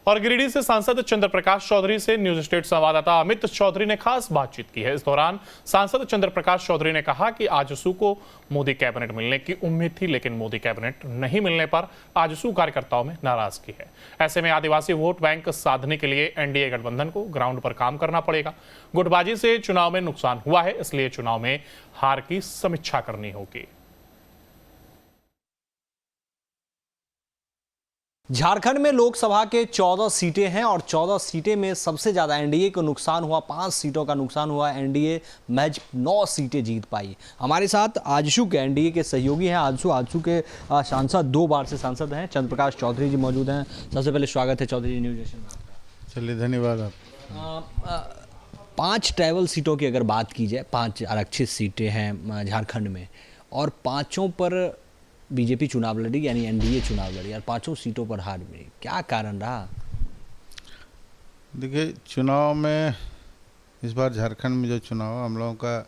और गिरिडीह से सांसद चंद्र प्रकाश चौधरी से न्यूज स्टेट संवाददाता अमित चौधरी ने खास बातचीत की है। इस दौरान सांसद चंद्र प्रकाश चौधरी ने कहा कि आजसू को मोदी कैबिनेट मिलने की उम्मीद थी, लेकिन मोदी कैबिनेट नहीं मिलने पर आजसू कार्यकर्ताओं में नाराजगी है। ऐसे में आदिवासी वोट बैंक साधने के लिए एनडीए गठबंधन को ग्राउंड पर काम करना पड़ेगा। गुटबाजी से चुनाव में नुकसान हुआ है, इसलिए चुनाव में हार की समीक्षा करनी होगी। झारखंड में लोकसभा के 14 सीटें हैं और 14 सीटें में सबसे ज्यादा एनडीए को नुकसान हुआ। 5 सीटों का नुकसान हुआ। एनडीए महज 9 सीटें जीत पाई। हमारे साथ आजसू के एनडीए के सहयोगी हैं। आजसू के सांसद, 2 बार से सांसद हैं, चंद्र प्रकाश चौधरी जी मौजूद हैं। सबसे पहले स्वागत है चौधरी जी न्यूज नेशन में। चलिए, धन्यवाद आप। 5 ट्राइबल सीटों की अगर बात की जाए, 5 आरक्षित सीटें हैं झारखंड में और 5 पर बीजेपी चुनाव लड़ी, यानी एनडीए चुनाव लड़ी और 5 सीटों पर हार मिली। क्या कारण रहा? देखिए, चुनाव में इस बार झारखंड में जो चुनाव, हम लोगों का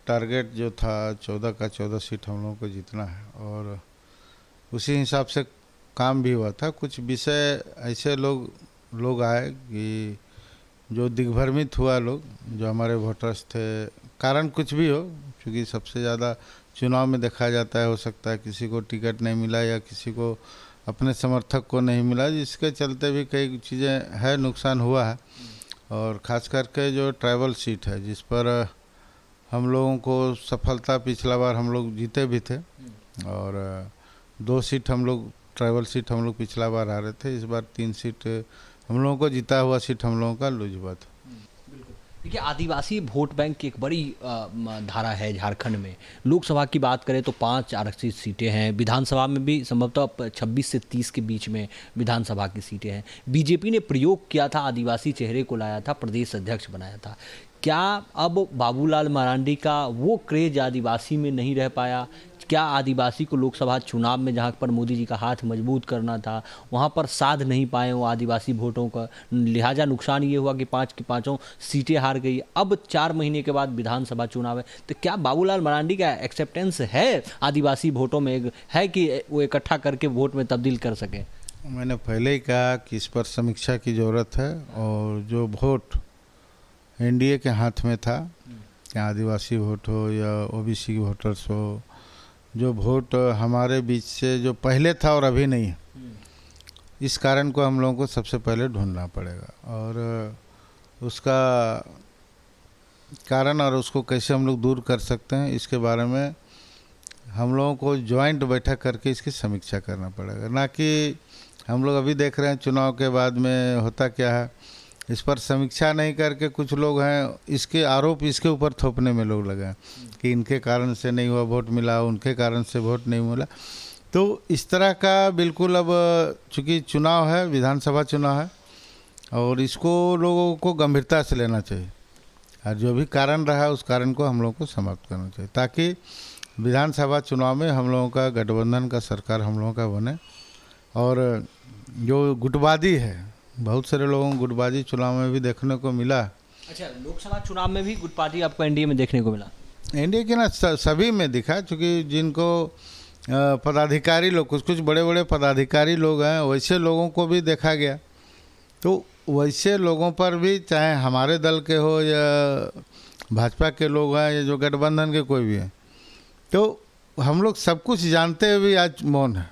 टारगेट जो था 14 का 14 सीट हम लोगों को जीतना है और उसी हिसाब से काम भी हुआ था। कुछ विषय ऐसे लोग आए कि जो दिग्भ्रमित हुआ लोग, जो हमारे वोटर्स थे, कारण कुछ भी हो, क्योंकि सबसे ज़्यादा चुनाव में देखा जाता है, हो सकता है किसी को टिकट नहीं मिला या किसी को अपने समर्थक को नहीं मिला, जिसके चलते भी कई चीज़ें है, नुकसान हुआ है। और ख़ास करके जो ट्राइबल सीट है, जिस पर हम लोगों को सफलता, पिछला बार हम लोग जीते भी थे और 2 सीट हम लोग ट्राइबल सीट हम लोग पिछला बार आ रहे थे। इस बार 3 सीट हम लोगों को जीता हुआ सीट हम लोगों का लूज हुआ था। देखिए, आदिवासी वोट बैंक की एक बड़ी धारा है झारखंड में। लोकसभा की बात करें तो 5 आरक्षित सीटें हैं। विधानसभा में भी संभवतः 26 से 30 के बीच में विधानसभा की सीटें हैं। बीजेपी ने प्रयोग किया था, आदिवासी चेहरे को लाया था, प्रदेश अध्यक्ष बनाया था। क्या अब बाबूलाल मरांडी का वो क्रेज आदिवासी में नहीं रह पाया? क्या आदिवासी को लोकसभा चुनाव में, जहाँ पर मोदी जी का हाथ मजबूत करना था, वहाँ पर साध नहीं पाए वो आदिवासी वोटों का, लिहाजा नुकसान ये हुआ कि 5 की 5 सीटें हार गई। अब 4 महीने के बाद विधानसभा चुनाव है, तो क्या बाबूलाल मरांडी का एक्सेप्टेंस है आदिवासी वोटों में, है कि वो इकट्ठा करके वोट में तब्दील कर सकें? मैंने पहले ही कहा कि इस पर समीक्षा की ज़रूरत है और जो वोट एनडीए के हाथ में था, या आदिवासी वोट हो या ओबीसी वोटर्स हो, जो वोट हमारे बीच से जो पहले था और अभी नहीं है, इस कारण को हम लोगों को सबसे पहले ढूंढना पड़ेगा और उसका कारण और उसको कैसे हम लोग दूर कर सकते हैं, इसके बारे में हम लोगों को ज्वाइंट बैठक करके इसकी समीक्षा करना पड़ेगा। ना कि हम लोग अभी देख रहे हैं चुनाव के बाद में होता क्या है, इस पर समीक्षा नहीं करके कुछ लोग हैं, इसके आरोप इसके ऊपर थोपने में लोग लगे हैं कि इनके कारण से नहीं हुआ वोट मिला, उनके कारण से वोट नहीं मिला। तो इस तरह का बिल्कुल, अब चूँकि चुनाव है, विधानसभा चुनाव है और इसको लोगों को गंभीरता से लेना चाहिए और जो भी कारण रहा उस कारण को हम लोगों को समाप्त करना चाहिए, ताकि विधानसभा चुनाव में हम लोगों का गठबंधन का सरकार हम लोगों का बने। और जो गुटबाजी है, बहुत सारे लोगों को गुटबाजी चुनाव में भी देखने को मिला। अच्छा, लोकसभा चुनाव में भी गुटबाजी आपको एनडीए में देखने को मिला? एनडीए के ना सभी में दिखा, क्योंकि जिनको पदाधिकारी लोग, कुछ बड़े बड़े पदाधिकारी लोग हैं, वैसे लोगों को भी देखा गया। तो वैसे लोगों पर भी, चाहे हमारे दल के हो या भाजपा के लोग हैं या जो गठबंधन के कोई भी हैं, तो हम लोग सब कुछ जानते हुए भी आज मौन है।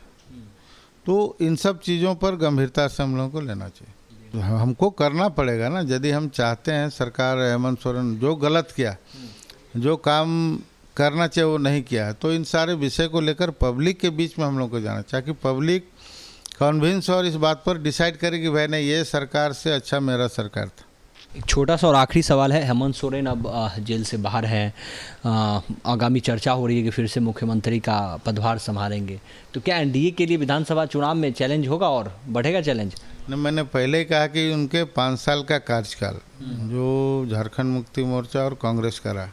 तो इन सब चीज़ों पर गंभीरता से हम लोगों को लेना चाहिए। तो हमको करना पड़ेगा ना, यदि हम चाहते हैं सरकार, हेमंत सोरेन जो गलत किया, जो काम करना चाहिए वो नहीं किया, तो इन सारे विषय को लेकर पब्लिक के बीच में हम लोग को जाना चाहिए कि पब्लिक कन्विंस और इस बात पर डिसाइड करे कि भाई नहीं, ये सरकार से अच्छा मेरा सरकार था। एक छोटा सा और आखिरी सवाल है। हेमंत सोरेन अब जेल से बाहर हैं, आगामी चर्चा हो रही है कि फिर से मुख्यमंत्री का पदभार संभालेंगे, तो क्या एनडीए के लिए विधानसभा चुनाव में चैलेंज होगा और बढ़ेगा चैलेंज? मैंने पहले ही कहा कि उनके 5 साल का कार्यकाल जो झारखंड मुक्ति मोर्चा और कांग्रेस करा,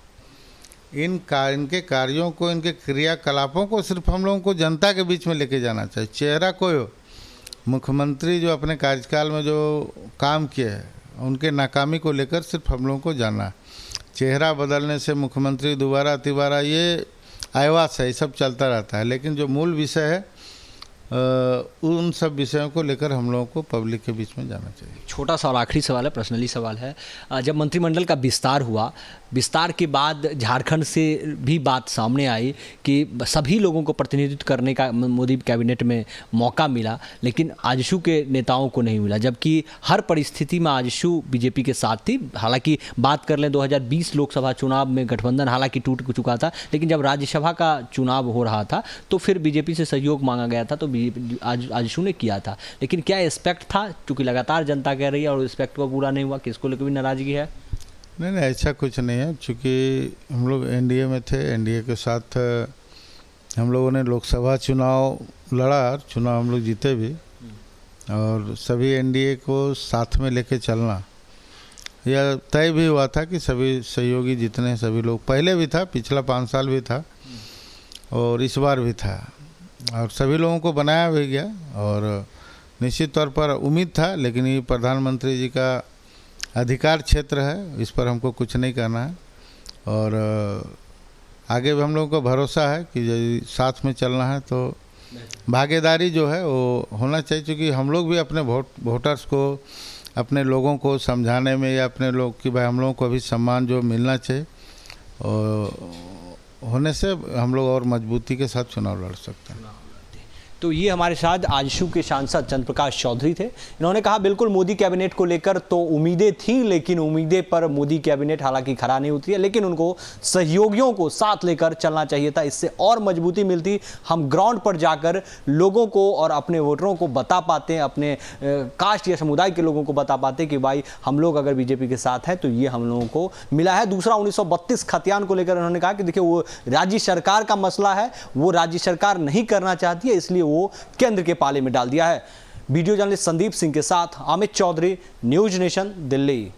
इनके कार्यों को, इनके क्रियाकलापों को सिर्फ हम लोगों को जनता के बीच में लेके जाना चाहिए। चेहरा कोई हो, मुख्यमंत्री जो अपने कार्यकाल में जो काम किए हैं उनके नाकामी को लेकर सिर्फ हम लोगों को जानना। चेहरा बदलने से मुख्यमंत्री दोबारा तिबारा, ये आयवास है, ये सब चलता रहता है, लेकिन जो मूल विषय है उन सब विषयों को लेकर हम लोगों को पब्लिक के बीच में जाना चाहिए। छोटा सा और आखिरी सवाल है, पर्सनली सवाल है। जब मंत्रिमंडल का विस्तार हुआ, विस्तार के बाद झारखंड से भी बात सामने आई कि सभी लोगों को प्रतिनिधित्व करने का मोदी कैबिनेट में मौका मिला, लेकिन आजसू के नेताओं को नहीं मिला, जबकि हर परिस्थिति में आजसू बीजेपी के साथ थी। हालांकि बात कर लें 2020 लोकसभा चुनाव में गठबंधन हालांकि टूट चुका था, लेकिन जब राज्यसभा का चुनाव हो रहा था तो फिर बीजेपी से सहयोग मांगा गया था, तो आजसू ने किया था। लेकिन क्या एस्पेक्ट था, क्योंकि लगातार जनता कह रही है और एस्पेक्ट को पूरा नहीं हुआ, किसको लेकर भी नाराजगी है? नहीं, ऐसा कुछ नहीं है। चूँकि हम लोग एनडीए में थे, एनडीए के साथ हम लोगों ने लोकसभा चुनाव लड़ा, चुनाव हम लोग जीते भी, और सभी एनडीए को साथ में लेके चलना यह तय भी हुआ था कि सभी सहयोगी जितने हैं सभी लोग, पहले भी था, पिछला 5 साल भी था और इस बार भी था, और सभी लोगों को बनाया भी गया। और निश्चित तौर पर उम्मीद था, लेकिन ये प्रधानमंत्री जी का अधिकार क्षेत्र है, इस पर हमको कुछ नहीं करना है। और आगे भी हम लोगों को भरोसा है कि यदि साथ में चलना है तो भागीदारी जो है वो होना चाहिए, क्योंकि हम लोग भी अपने वोटर्स को, अपने लोगों को समझाने में, या अपने लोग कि भाई हम लोगों को भी सम्मान जो मिलना चाहिए, और होने से हम लोग और मजबूती के साथ चुनाव लड़ सकते हैं। तो ये हमारे साथ आजसू के सांसद चंद्र प्रकाश चौधरी थे। इन्होंने कहा बिल्कुल मोदी कैबिनेट को लेकर तो उम्मीदें थी, लेकिन उम्मीदें पर मोदी कैबिनेट हालांकि खरा नहीं उतरी है, लेकिन उनको सहयोगियों को साथ लेकर चलना चाहिए था, इससे और मजबूती मिलती। हम ग्राउंड पर जाकर लोगों को और अपने वोटरों को बता पाते हैं, अपने कास्ट या समुदाय के लोगों को बता पाते हैं कि भाई हम लोग अगर बीजेपी के साथ हैं तो ये हम लोगों को मिला है। दूसरा 1932 खतियान को लेकर उन्होंने कहा कि देखिए वो राज्य सरकार का मसला है, वो राज्य सरकार नहीं करना चाहती है, इसलिए वो केंद्र के पाले में डाल दिया है। वीडियो जर्नलिस्ट संदीप सिंह के साथ अमित चौधरी, न्यूज नेशन, दिल्ली।